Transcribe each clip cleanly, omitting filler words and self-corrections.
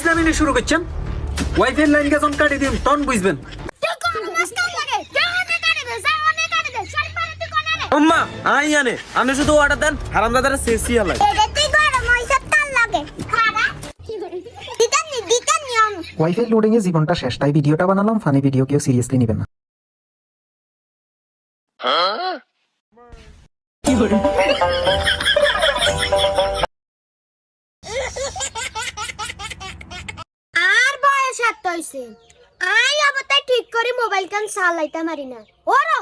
ফাইজলামি শুরু করছেন? ওয়াইফাই লাইন গেছন কাটি দিন তখন বুঝবেন। আম্মা আই আনে আপনি শুধু অর্ডার দেন, হারামজাদারা সেসি আলাই। ওয়াইফাই লোডিং এ জীবনটা শেষ, তাই ভিডিওটা বানালাম। ফানি ভিডিও কেউ সিরিয়াসলি নেবেন না। আর বয়স এত হইছে, আই অবতাই ঠিক করে মোবাইল কান চালাইতে মারি না। ওরো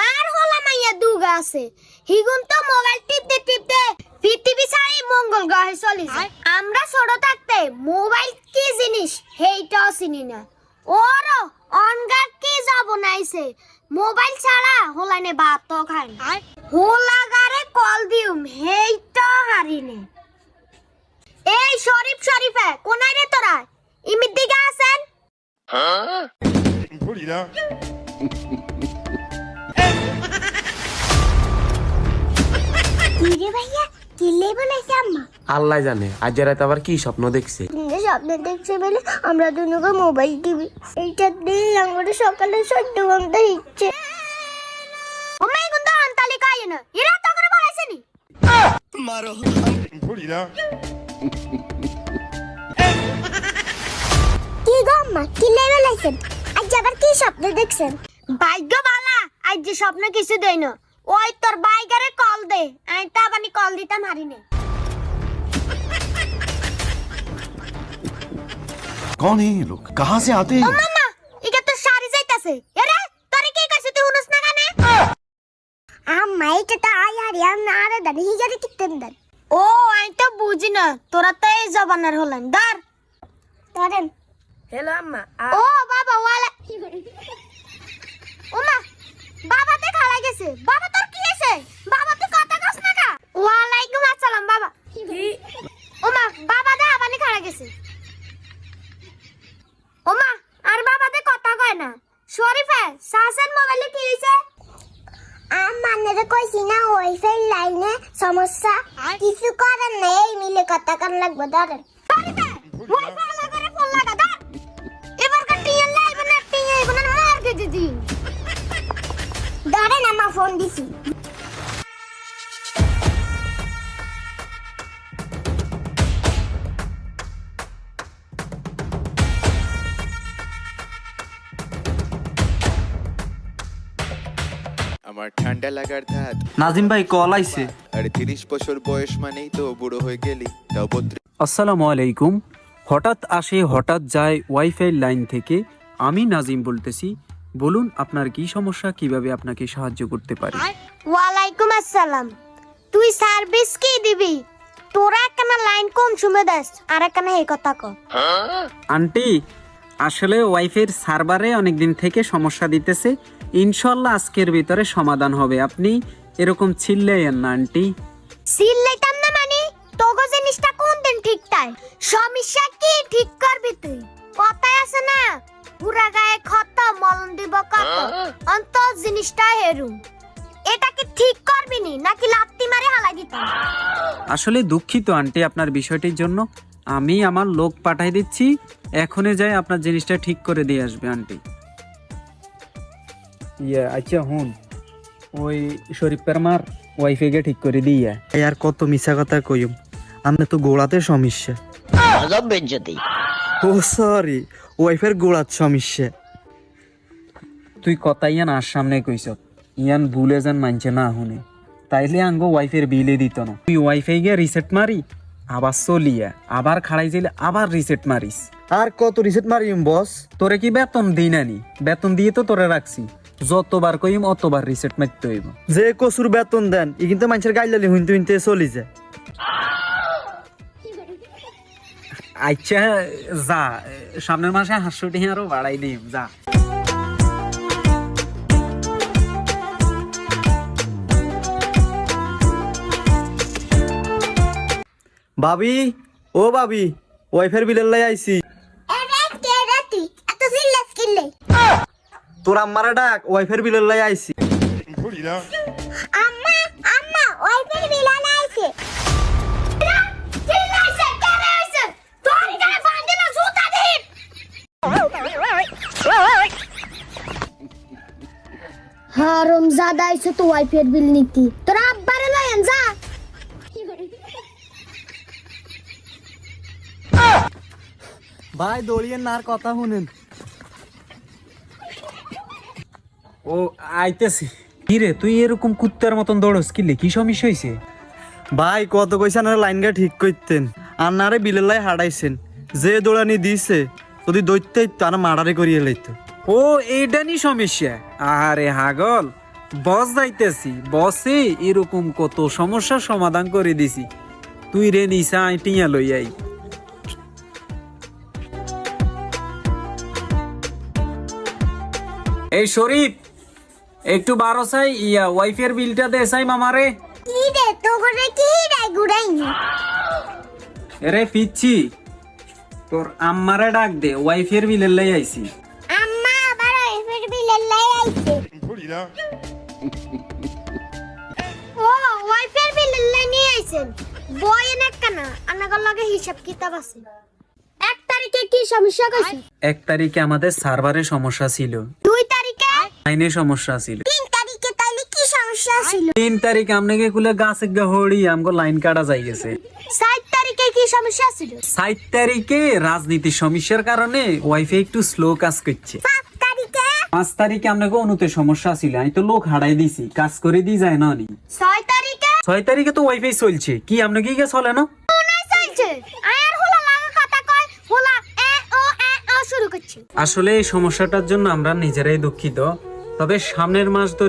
আর হলা মাইয়া দুগা আছে, হিগুন তো মোবাইল টিপতে টিপতে পৃথিবী ছাড়াই মঙ্গল গ্রহে চলে যায়। আমরা ছোট থাকতে মোবাইল কি জিনিস হেইটাও চিনি না। ওরো অনগার কি যাব নাইছে, মোবাইল ছাড়া হোলানে ভাত তো খায় না। হোলাগারে কল দিউম হেইটা হারিনে। এই শরীফ শরীফে কোনাই রে তোরা? ইমির দিকে আছেন? কিরে ভাইয়া কিলে বলেছে আম্মা? আল্লাহ জানে আজ রাতে আবার কি স্বপ্ন দেখছে। স্বপ্ন দেখছে বলে আমরা দুজনে মোবাইল টিভি এইটা দিয়ে আমাদের সকালে 14 ঘন্টা ইচ্ছে। ওমাই গুন্দ আন্তালি কাই না এরা তো করে বলেছেনি মারো বুড়ি না। কি গো আম্মা কিলে বলেছেন? আজ আবার কি স্বপ্ন দেখছেন? ভাগ্য বালা আজ যে স্বপ্ন কিছু দেই না। ওই তোর বাইগারে কল দে, আমি তো আবানি কল দিতাম হারিনে। कौन है ये लोग? कहाँ से आते हैं? ও মামা ইটা তো সারি যাইতাছে। এরে তোরে কি কইছ তুই হুনস না কানে? আম্মা এটা তো আয়ারি আমি আরে দানি হিজারে কিতেন দেন। ও আমি তো বুঝি না, তোরা তো এই জবানের হলেন। ধর ধরেন। হ্যালো আম্মা। ও বাবা ওয়ালা ওমা বাবা তে খালা গেছে। বাবা তোর কি হইছে? বাবা তুই কথা কস না কা? ওয়ালাইকুম আসসালাম বাবা। ওমা বাবা দা আবানি খালা গেছে। ওমা আর বাবা তে কথা কয় না। শরীফে সাসের মোবাইলে কি হইছে? মানে রে কইছি না ওয়াইফাই লাইনে সমস্যা, কিছু করার নেই, মিলে কথা কান লাগবে। ধরেন ওয়াইফাই লাগারে ফোন লাগা ধর। এবার কাটিয়ে লাইব না টিয়ে কোন মার কে দিদি। ধরেন আমার ফোন দিছি। আমার ঠান্ডা লাগার ধাত। নাজিম ভাই কল আইছে। আরে 30 বছর বয়স মানেই তো বুড়ো হয়ে গেলি। তাও 32। আসসালামু আলাইকুম। হঠাৎ আসে হঠাৎ যায় ওয়াইফাই লাইন থেকে। আমি নাজিম বলতেছি, বলুন আপনার কি সমস্যা, কিভাবে আপনাকে সাহায্য করতে পারি? ওয়ালাইকুম আসসালাম। তুই সার্ভিস কি দিবি? তোরা একখানা লাইন কোন সময় দেস আর একখানা এই কথা ক। আন্টি আসলে ওয়াইফাইয়ের সার্ভারে অনেকদিন থেকে সমস্যা দিতেছে, ইনশাল্লাহ আজকের ভিতরে সমাধান হবে। আপনি এরকম চিল্লাইয়েন না আন্টি। সিল্লাইতাম না মানে তোগো জিনিসটা কোন দিন ঠিক তাই? সমস্যা কি ঠিক করবি তুই? কথায় আছে না পুরা গায়ে ক্ষত মলম দিব কত, অন্ত জিনিসটা হেরুম। এটা কি ঠিক করবি নি নাকি লাত্তি মারে হালাই দিতাম? আসলে দুঃখিত আন্টি আপনার বিষয়টির জন্য। আমি আমার লোক পাঠাই দিচ্ছি, এখনই যাই আপনার জিনিসটা ঠিক করে দিয়ে আসবে আন্টি। আচ্ছা হুন, ওই শরীফের মার ওয়াইফাইকে ঠিক করে দিয়ে আর কত মিছা কথা কইম, আমি তো গোড়াতে সমস্যা। ও সরি, ওয়াইফের গোড়াত সমস্যা। তুই কথা ইয়ান আর সামনে কইস, ইয়ান ভুলে যান মানছে না শুনে, তাইলে আঙ্গো ওয়াইফাইয়ের বিলে দিত না। তুই ওয়াইফাই গিয়ে রিসেট মারি আবার চলিয়া আবার খাড়াই যাইলে আবার রিসেট মারিস। আর কত রিসেট মারিম বস? তোরে কি বেতন দিই নানি? বেতন দিয়ে তো তোরে রাখছি, যতবার কইম অতবার রিসেট মারতে হইব। যে কসুর বেতন দেন ই কিন্তু মানুষের গাইলালি হুইনতে হুইনতে চলি যায়। আচ্ছা যা, সামনের মাসে 500 আরো বাড়াই দিম যা। ভাবি ও ভাবি, ওয়াইফাইয়ের বিলের লাই আইছি। এরে কে রাতি এত সিল্লাস কিল্লে? তোর আম্মারা ডাক, ওয়াইফাইয়ের বিলের লাই আইছি। আম্মা আম্মা ওয়াইফাই বিল আইছে। চিল্লাইছে কে আইছে? তোর গায়ে বাঁধে না হরম জাদা আইছে তো ওয়াইফাই বিল নিতি তোর আব্বারে লয়েন যা ভাই দড়িয়ে নার কথা শুনেন। ও আইতেছি। কি রে তুই এরকম কুত্তার মতন দৌড়স কিলে, কি সমস্যা হয়েছে? ভাই কত কইছেন আর লাইনটা ঠিক করতেন, আর নারে বিলের লাই হারাইছেন। যে দৌড়ানি দিছে যদি দৈত্য তার মারারে করিয়ে লাইতো। ও এইটা নি সমস্যা? আরে হাগল, বস যাইতেছি, বসে এরকম কত সমস্যার সমাধান করে দিছি। তুই রে নিসা আইটিয়া লই আই। এই শরীফ, একটু বারো চাই ওয়াইফের বিলটা দে চাই মামারে। কি রে তো করে কি রাই গুড়াইনি রে পিচ্ছি, তোর আম্মারে ডাক দে, ওয়াইফের বিলের লাই আইছি। আম্মা আবার ওয়াইফাই বিল লাই আইছে ও ওয়াইফাই বিল লাই নিয়ে আইছেন বয় না কেন আনাগর লগে হিসাব কিতাব আছে 1 তারিখে কি সমস্যা কইছে 1 তারিখে আমাদের সার্ভারের সমস্যা ছিল, 2 তারিখে লাইনের সমস্যা ছিল, 3 তারিখে তাইলে কি সমস্যা ছিল 3 তারিখ আমনে কুলে গাছে গহড়ি আমগো লাইন কাটা যাই গেছে। 7 তারিখে কি সমস্যা ছিল 7 তারিখে রাজনীতির সমস্যার কারণে ওয়াইফাই একটু স্লো কাজ করছে। 5 তারিখে 5 তারিখে আমনে অনুতে সমস্যা ছিল, আমি তো লোক হারাই দিছি, কাজ করে দি যায় না নি। 6 তারিখে 6 তারিখে তো ওয়াইফাই চলছে, কি আমনে কি চলে না? কোনায় চলছে আর হুলা লাগা কথা কয় হুলা এ ও শুরু করছে আসলে এই সমস্যাটার জন্য আমরা নিজেরাই দুঃখিত, তবে সামনের মাস